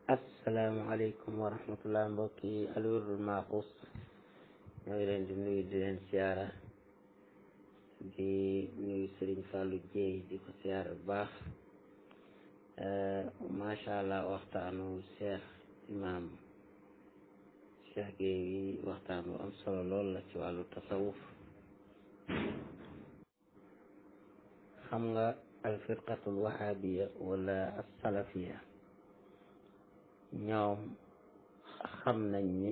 asalaamaaleykum wa rahmatullah mbokki Al-Wirdul Maxuus ñoo ngi leen di nuyu di leen siyaara di nuyu Sëriñ Fallou Dieye di ko siyaara bu baax macha allah waxtaanu Cheikh Imam Cheikh Gueye yi waxtaan bu am solo lool la ci wàllu tasawuf. xam nga alfirqatul wahabiya wala asalafiya ñoom xam nañ ni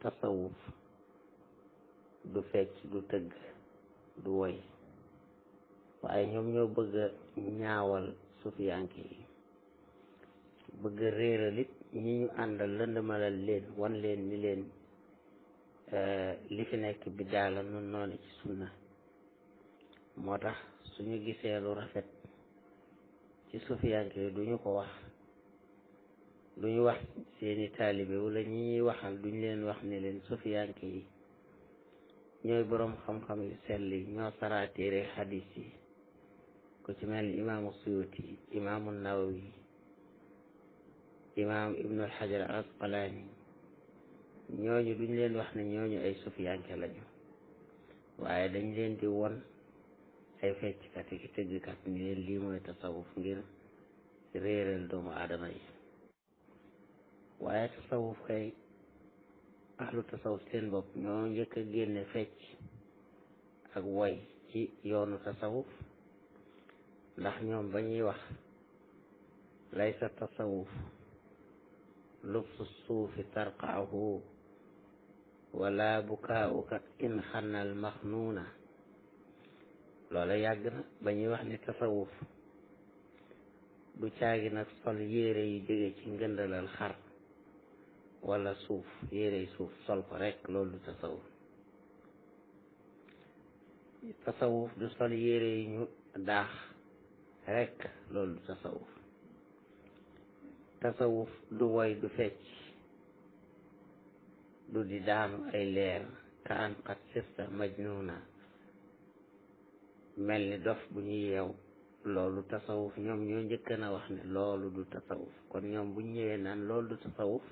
tasawuf du fecc du tëgg du woy waaye ñoom ñoo bëgg a ñaawal sufiyanke yi bëgg a réeral it ñi ñu àndal lëndëmalal leen wan leen ni leen li fi nekk biddaa la nun noonu ci sunna moo tax suñu gisee lu rafet ci sufiyanke yi duñu ko wax duñu wax seeni taalibe wala ñi ñuy waxal duñ leen wax ni leen sufiyanke yi ñooy boroom xam-xam yu sell yi ñoo saraatéere xadis yi ku ci mel ni imaamu Suyuti imaamu Nawawi imaam Ibnul Hajar al Asqalaani ñooñu duñ leen wax ne ñooñu ay sufiyanke lañu waaye dañ leen di won ay fecckat ki tëggkat ni leen lii mooy tasawuf ngir réeral doomu aadama yi waaye tasawuf kay ahlu tasawuf seen bopp ñoo njëkk a génne fecc ak woy ci yoonu tasawuf ndax ñoom ba ñuy wax laysa tasawuf lubsu suufi tarqaahu wala bukaauka in xannal maxnuuna loola yàgg na ba ñuy wax ni tasawuf du caagi nag sol yére yu jóge ci ngëndalal xar wala suuf yére suuf sol ko rek loolu du tasawuf tasawuf du sol yére yu ñu daax rek loolu du tasawuf tasawuf du woy du fecc du di daanu ay leer ka an qad sirta majnuna mel ni dof bu ñu yeew loolu tasawuf ñoom ñoo njëkk na wax ne loolu du tasawuf kon ñoom bu ñëwee naan loolu du tasawuf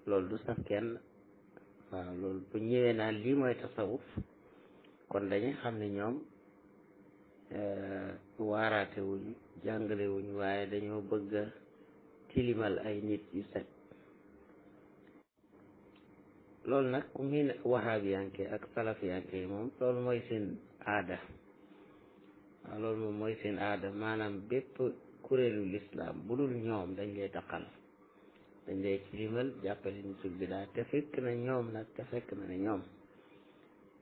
loolu du saf kenn waaw loolu bu ñëwee naan lii mooy tasawuf kon dañuy xam ne ñoom waaraate wuñu jàngale wuñu waaye dañoo bëgg a tilimal ay nit yu set loolu nag ku miin wahabiyanke ak salafiyanke yi moom loolu mooy seen aada waaw loolu moom mooy seen aada maanaam bépp kuréelu lislaam bu dul ñoom dañ lay taqal dañ lay tilimal jàppale nitul bidaa te fekk na ne ñoom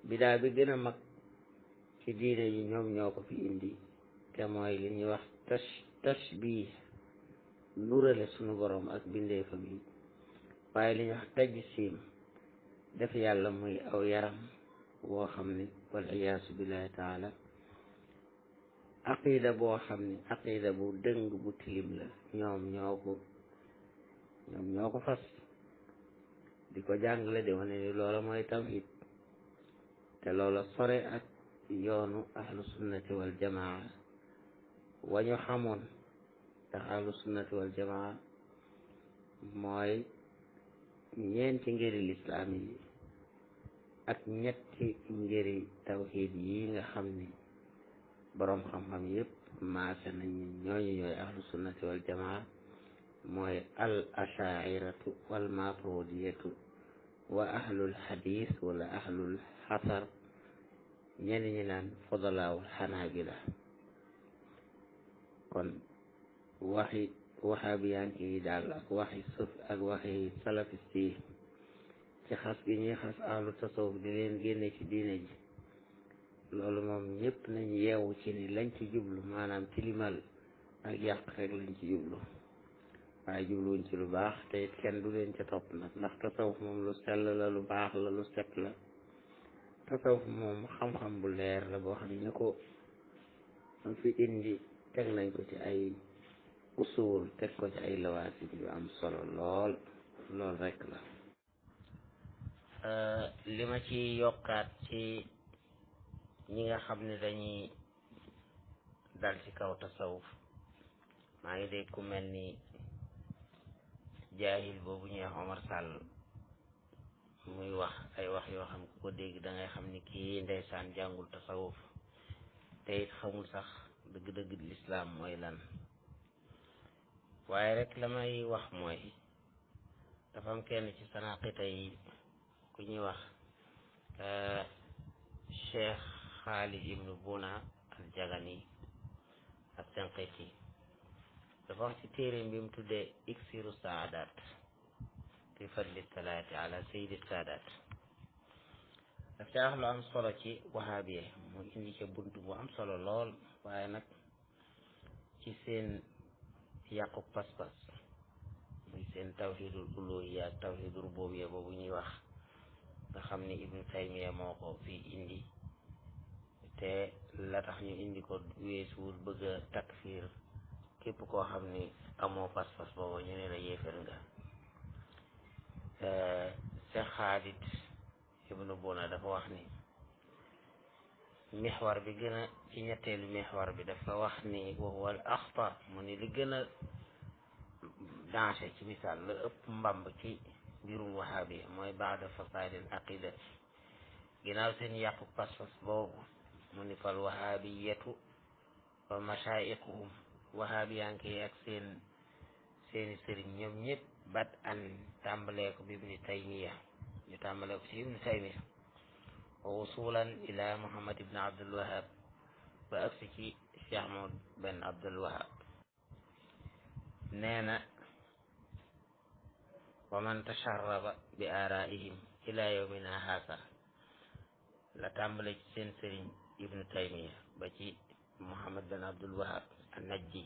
bidaa bi gën a mag ci diine yi ñoom ñoo ko fi indi te mooy li ñuy wax tashbih nurale sunu borom ak bindeefam yi waaye li ñuy wax tajsim def yàlla muy aw yaram woo xam ne wal iyaasu billahi taala aqida boo xam ne aqida bu dëng bu tilim la ñoom ñoo ko fas di ko jàngale di wane ni loola mooy tawhid te loola sore ak yoonu ahlu sunnati wal jamaa wañu xamoon ndax ahlu sunnati wal jamaa mooy ñeenti ngëri lislaam yi ak ñetti ngëri tawhid yi nga xam ni boroom xam-xam yëpp maase nañ ñooñu ñooy ahlu sunnati wal jamaa mooy al ashairatu wal maturidiyatu wa ahlul hadis wala ahlul xasar ñenn ñi naan fodalaawul xanaabila kon waxi wahabiyanke yi daal ak waxi salafiste yi ci xas gi ñuy xas ahlu tasawuf di leen génne ci diine ji loolu moom ñëpp nañ yeewu ci ni lañ ci jublu maanaam tilimal ak yàq rek lañ ci jublu waaye jubluwuñ ci lu baax te it kenn du leen ca topp nag ndax tasawuf moom lu sell la lu baax la lu set la tasawuf moom xam-xam bu leer la boo xam ne ñu ko fi indi teg nañ ko ci ay usul teg ko ci ay lawaasim yu am solo lool rek la li ma ci yokkaat ci ñi nga xam ne dañuy dal ci kaw tasawuf maa ngi dégg ku mel ni jaahil boobu ñuy wax Omar Sall muy wax ay wax yoo xam ku ko dégg da ngay xam ni kii ndeysaan jàngul tasawuf te it xamul sax dëgg-dëgg lislaam mooy lan. waaye rek la may wax mooy dafa am kenn ci sanaqita yi ku ñuy wax Cheikh Khalid ibnu Buna al Jagani ak Senqiti dafa wax ci téere bi mu tuddee iksiru saadat fi fadli salaati ala sayidi saadat daf ca wax lu am solo ci wahaabiye mu indi ca bunt bu am solo lool waaye nag ci seen yàqu pas-pas muy seen tawhidul uluhiyya ak tawhidul rububiyya boobu ñuy wax nga xam ni ibnu taymiya moo ko fii indi te la tax ñu indi ko weesuwul bëgg a takfir képp koo xam ni amoo pas-pas boobu ñu ne la yéefar nga. Cheikh Khalid ibnu Buna dafa wax ni mixwar bi gën a ci ñetteelu mixwar bi dafa wax ni wa huwa al axtar mu ni li gën a danger ci misaal la ëpp mbamb ci mbirum wahaabi mooy baada fasaadil aqidat ginnaaw seen yàqu pas-pas boobu mu ni fal wahaabiyatu wa mashaayixuhum wahaabiyanke yi ak seeni sëriñ ñoom ñëpp bat an tàmbalee ko bi ibni taymiya ñu tàmbalee ko ci ibni taymiya wa wusulan ila muhammad ibn abdul wahab ba agsi ci cheikh mahmad ben abdul wahab nee na wa man tasharraba bi araihim ila yawmina haasa la tàmbale ci seen sëriñ ibnu taymiya ba ci muhammad ben abdul wahab an najji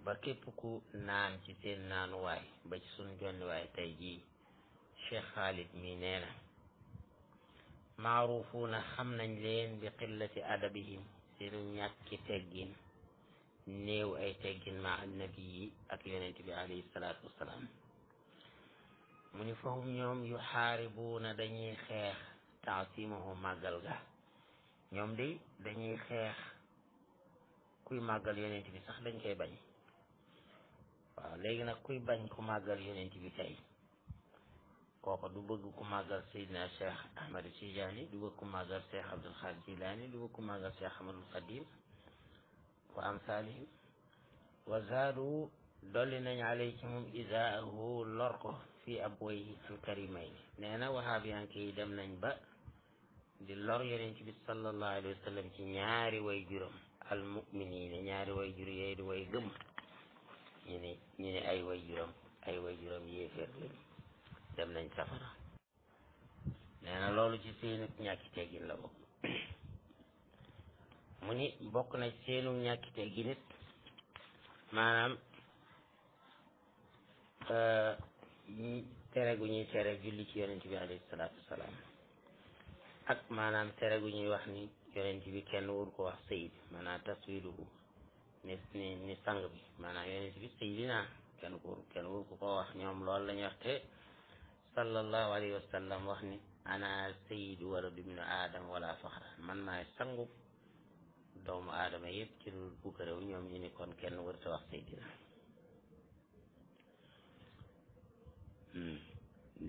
ba képp ku naan ci seen naanuwaay ba ci sun jonniwaay tey jii cheikh Khalid mi nee na maarufuuna xam nañ leen bi qillati adabihim seenu ñàkki teggin néew ay teggin ma annabi yi ak yonent bi alayhi salaatu wassalaam mu ni fahum ñoom yu xaaribuuna dañuy xeex taasimahu màggal ga ñoom de dañuy xeex kuy màggal yonent bi sax dañ koy bañ. waaw léegi nag kuy bañ ku màggal yonent bi tey kooku du bëgg ku màggal Seydina Cheikh Ahmad Tijaani du bëgg ku màggal Cheikh Abdul Xaadir Jilaani du bëgg ku màggal Cheikh Ahmadul Xadim wa amsalihim wa zaadu dolli nañ alay ci moom isaahu lor ko fii abwayhi alkarimayni nee na wahaabiyanke yi dem nañ ba di lor yonent bi sallallahu alayhi wa sallam ci ñaari way juram almuminina ñaari way jur yooyu di way gëm ñu ne ay way juram yéeféer lañ dem nañ safara nee na loolu ci seenu ñàkki teggin la bokk mu ni bokk na ci seenu ñàkki teggin it maanaam tere gu ñuy tere julli ci yonent bi alayhi salaatu wasalaam ak maanaam tere gu ñuy wax ni yonent bi kenn wur ko wax sayid maanaam taswiruhu ni sang bi maanaam yonent bi sayidina kenn wur ko wax ñoom loolu la ñu wax te sallallahu alayhi wa sallam wax ni ana sayidu walad ibnu aadama wala faxra man maay sangu doomu aadama yëpp ci lu bukkaréew ñoom ñu ni kon kenn wër ta wax sayidina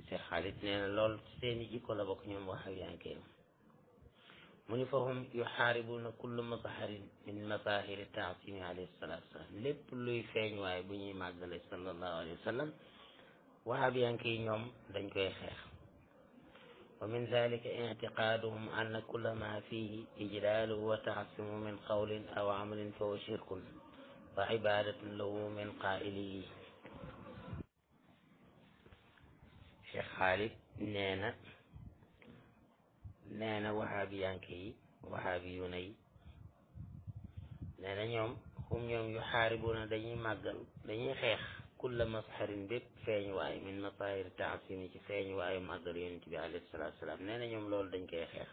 Cheikh Khalid nee na loolu seeni jikko la bokk ñoom wahaabiyanke mu ni fahum yuxaaribuna kullu mazaharin min mazahiri taasimi alayhi salatu wasalam lépp luy feeñ waaye bu ñuy màggale sallallahu alayhi wa sallam wahaabiyanke yi ñoom dañ koy xeex wa min dalika ictiqaaduhum anna kulla ma fihi ijlaaluhu wa taasimu min qawlin aw amalin fa huwa shirkun wa ibadatun lahu min qaa'ilihi Cheikh Khalid nee na wahaabiyanke yi wahaabiyuuna yi nee na ñoom yu xaaribuna dañuy màggal dañuy xeex kulla masharin bépp feeñ waay min masahir taasimi ci feeñ waayu màggal yonent bi alayhi salaatu wasalaam nee na ñoom loolu dañ koy xeex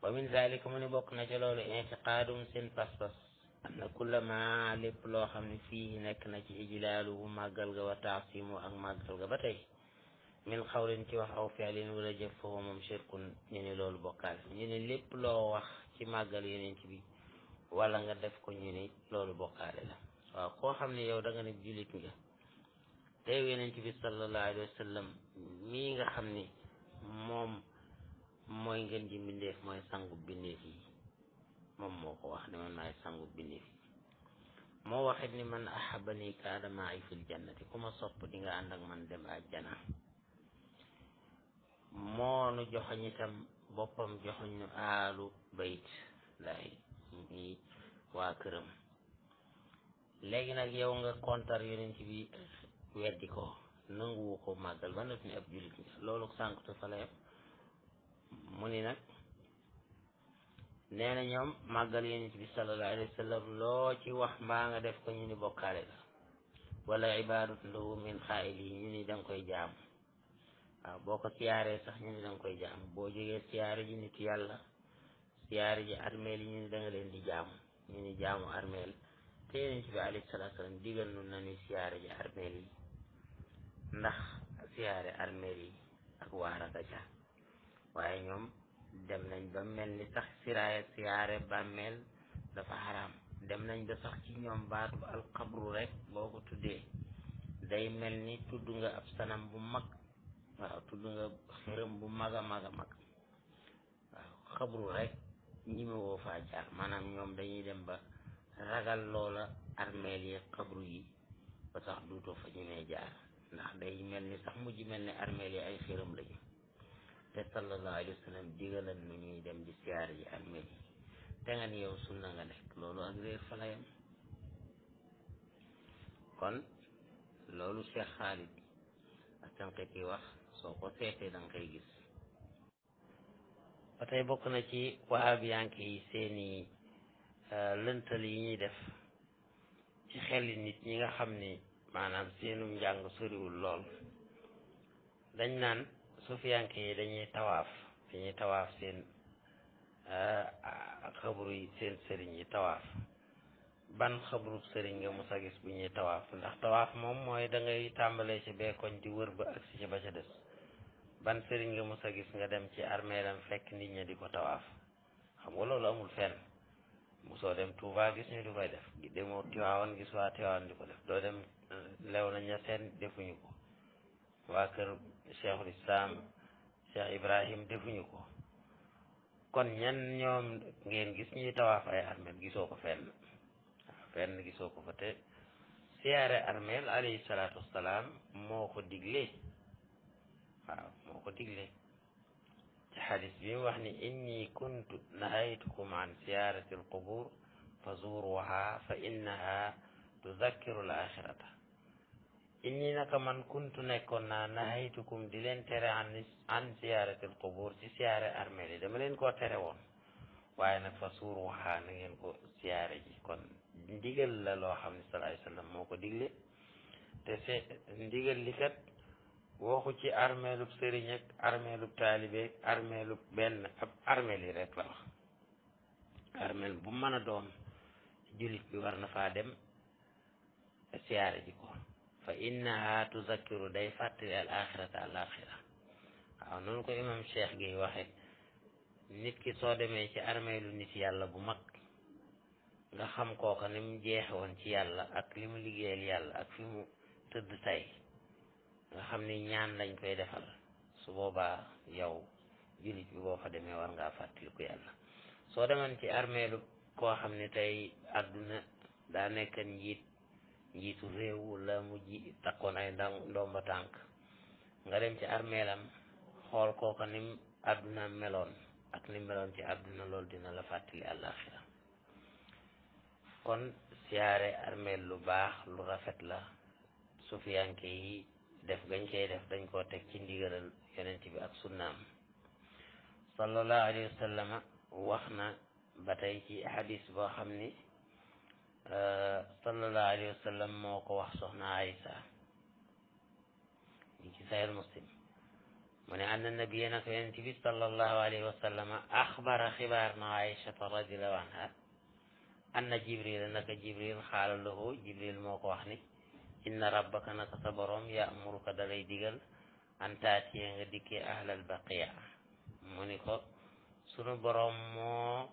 wa min zalika mu ni bokk na ca loolu intiqaadum seen pas-pas am na kulla ma lépp loo xam ne fii nekk na ci ijlaaluhu màggal ga wa taasimu ak màggal ga ba tey min xawlin ci wax aw fi'lin wala jëf foofu moom shirkun ñu ne loolu bokkaale ñu ne lépp loo wax ci màggal yonent bi wala nga def ko ñu ne loolu bokkaale la waaw koo xam ne yow da nga ne jullit nga teew yonent bi sallallahu alayhi wa sallam mii nga xam ni moom mooy ngeen ji mbindeef mooy sangu bindeef yi moom moo ko wax ne man maay sangu bindeef yi moo waxit ni man ahabani kaana ma'i fil jannati ku ma sopp di nga ànd ak man dem àjjana moo nu joxoñ itam boppam joxoñ nu aalu bayt lay ñi waa këram léegi nag yow nga kontar yonent bi weddi ko nanguwu ko màggal ba noppi ni ab jullit nga loolu sànkutu fa la yem mu ni nag nee na ñoom màggal yonent bi sallallahu alayhi wa sallam loo ci wax mbaa nga def ko ñu ni bokkaale la wala ibaadatu lahu min xaayili ñu ni da nga koy jaamu waaw boo ko siyaaree sax ñu ni da nga koy jaamu boo jógee siyaare ji nit yàlla siyaare ji armeel yi ñu ni da nga leen di jaamu ñu ni jaamu armeel te yonent bi alayhi salaatu salaam digal nu na ni siyaare ji armeel yi ndax siyaare armeel yi ak waaraka ca waaye ñoom dem nañ ba mel ni sax siyaare bàmmeel dafa xaraam dem nañ ba sax ci ñoom baatu alxabru rek boo ko tuddee day mel ni tudd nga ab sanam bu mag waaw tudd nga xërëm bu mag a mag a mag waaw xabru rek ñi ma woo faa jaar maanaam ñoom dañuy dem ba ragal loola armeel yi xabru yi ba sax duutoo fa ñemee jaar ndax day mel ni sax mujj mel ni armeel yi ay xërëm lañu te sallallahu alayhi wa sallam digalal nu ñuy dem di siyaare ji armeel yi te nga ni yow sunna nga nekk loolu ak réer fa la yem kon loolu Cheikh Khalid As-Sanqiti wax soo ko seetee da nga koy gis ba tey bokk na ci wahabiyanke yi seeni lëntal yi ñuy def ci xeli nit ñi nga xam ni maanaam seenu njàng soriwul lool dañ naan sufiyanke yi dañuy tawaaf seen xabru yi seen sëriñ yi tawaaf ban xabru sëriñ nga mos a gis bu ñuy tawaaf ndax tawaaf moom mooy da ngay tàmbalee ci bee koñ di wër ba agsi ci ba ca des ban sëriñ nga mos a gis nga dem ci armeelam fekk nit ñi di ko tawaaf xam nga loolu amul fenn mosoo dem Touba gis ñu di koy def demoo Tiwaawan gis waa Tiwaawan di ko def doo dem Léona Niassène defuñu ko waa kër Cheikhul Islam Cheikh Ibrahim defuñu ko kon ñan ñoom ngeen gis ñuy tawaaf ay armeel gisoo ko fenn gisoo ko fa te siyaare armeel alayhi salaatu wassalaam moo ko digle waaw moo ko digle ci xadis bi mu wax ni inni kuntu nahaytukum an siyaarati alqubur fa zuruha fa innaha tudakkiru al axirata inni naka man kuntu nekkoon naa nahaytukum di leen tere an siyaarati alqubur ci siyaare armeel yi dama leen koo tere woon waaye nag fa zuruha na ngeen ko siyaare ji kon ndigal la loo xam ne sallallahu alayhi wa sallam moo ko digle te ndigal li kat waxu ci armeelub sëriñ ak armeelub taalibe ak armeelub benn ab armeel yi rek la wax armeel bu mën a doon jullit bi war na faa dem siyaare ji ko fa innaha tuzakkiru day fàttali al axirata al axira waaw noonu ko imam Cheikh Gueye waxe nit ki soo demee ci armeelu nit yàlla bu mag nga xam kooka ni mu jeexe woon ci yàlla ak li mu liggéeyal yàlla ak fi mu tëdd tey nga xam ni ñaan lañ koy defal su boobaa yow jullit bi boo fa demee war ngaa fàttaliku yàlla soo demoon ci armeelu koo xam ne tey àdduna daa nekk njiitu réew la mu takkoon ay ndomba tànk nga dem ci armeelam xool kooka ni mu àdduna meloon ak ni meloon ci àdduna loolu dina la fàttali àllaaxira kon siyaare armeel lu baax lu rafet la sufiyanke yi def gañ koy def dañ koo teg ci ndigalal yonent bi ak sunnaam sallallahu alayhi wa sallam wax na ba tey ci hadis boo xam ni sallallahu alayhi wa sallam moo ko wax soxna Aysa ñi ci Sahih Muslim mu ne anna nabiya nako yonent bi sallallahu alayhi wa sallam axbara xibaar na Aysata radiallahu anha anna jibril naka jibril xaala lahu jibril moo ko wax ni inna rabbaka naka sa borom ya'muruka dalay digal an taatiya nga dikkee ahlal baqiya mu ni ko sunu borom moo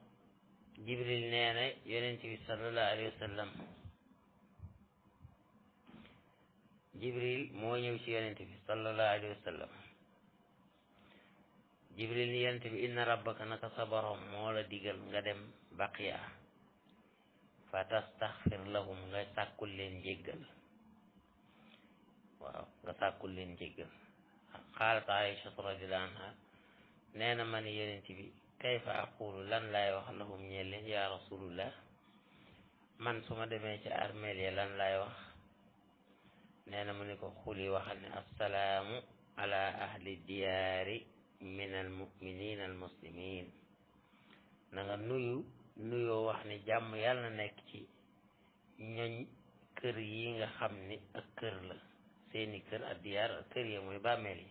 jibril nee na yonent bi sallallahu alayhi wa sallam jibril moo ñëw ci yonente bi sallallahu alayhi wa sallam jibril ni yonente bi inna rabbaka naka sa borom moo la digal nga dem baqiya fa tastaxfir lahum nga sàkkul leen njéggal waaw nga sàkkul leen njéggal xaalat aïchatu radiallahu anha nee na ma ni yonente bi kayfa aqulu lan laay wax lahum ñeel leen ya rasulullah man su ma demee ci armeel ya lan laay wax nee na mu ni ko xuli waxal ne assalaamu ala ahli diyaari min almuminina almuslimin na nga nuyoo wax ni jàmm yàlla na nekk ci ñoñ kër yi nga xam ni ak kër la seeni kër ak diyaar ak kër ya mooy bàmmeel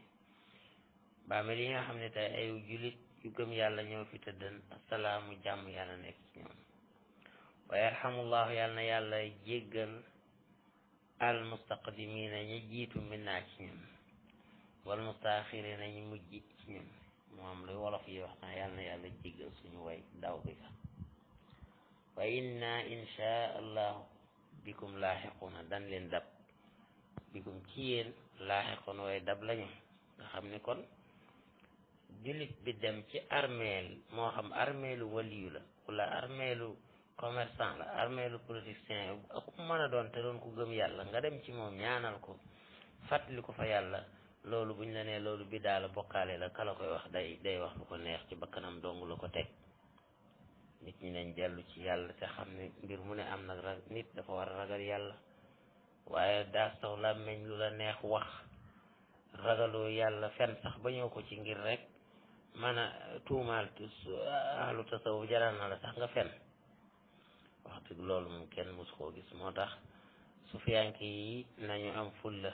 yi nga xam ne tey ay julit yu gëm yàlla ñoo fi tëddan assalaamu jàmm yàlla nekk ci ñoom wa yarhamullahu yàlla na yàlla jéggal al mustaqdimina ñi jiitu min naa ci ñun wal mustaaxirina ñi mujj ci ñun moom lu wolof yi wax naa yàlla na yàlla jéggal suñu way daw bi ka wa inna insha allahu bikum laaxiquna dan leen dab bikum ci yéen laaxiquna way dab lañu nga xam ne kon jullit bi dem ci armeel moo xam armeelu waliyu la wala armeelu commerçant la armeelu politicien ak ku mën a doon te doon ko gëm yàlla nga dem ci moom ñaanal ko fàttali ko fa yàlla loolu buñ la nee loolu bi daal bokkaale la kala koy wax day wax lu ko neex ci bakkanam dong la ko teg nit ñi nañ dellu ci yàlla te xam ne mbir mu ne am nag nit dafa war a ragal yàlla waaye daa saw làmmeñ lu la neex wax ragaloo yàlla fen sax ba ñëw ko ci ngir rek man a tuumaal ahlu tasawuf jaral na la sax nga fen wax dëgg loolu moom kenn mosu koo gis moo tax sufiyanke yi nañu am fulla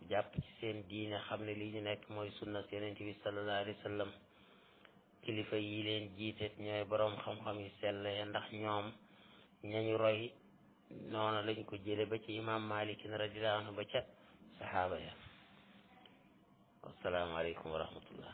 jàpp ci seen diine xam ne li ñu nekk mooy sunna yonent bi sallallahu alayhi wa sallam kilifa yi leen jiite ñooy boroom xam-xam yu sell ya ndax ñoom ñañu roy noonu lañ ko jële ba ci imam Malik radiyallahu anhu ba ca sahaaba ya wassalaamu aleykum wa rahmatullah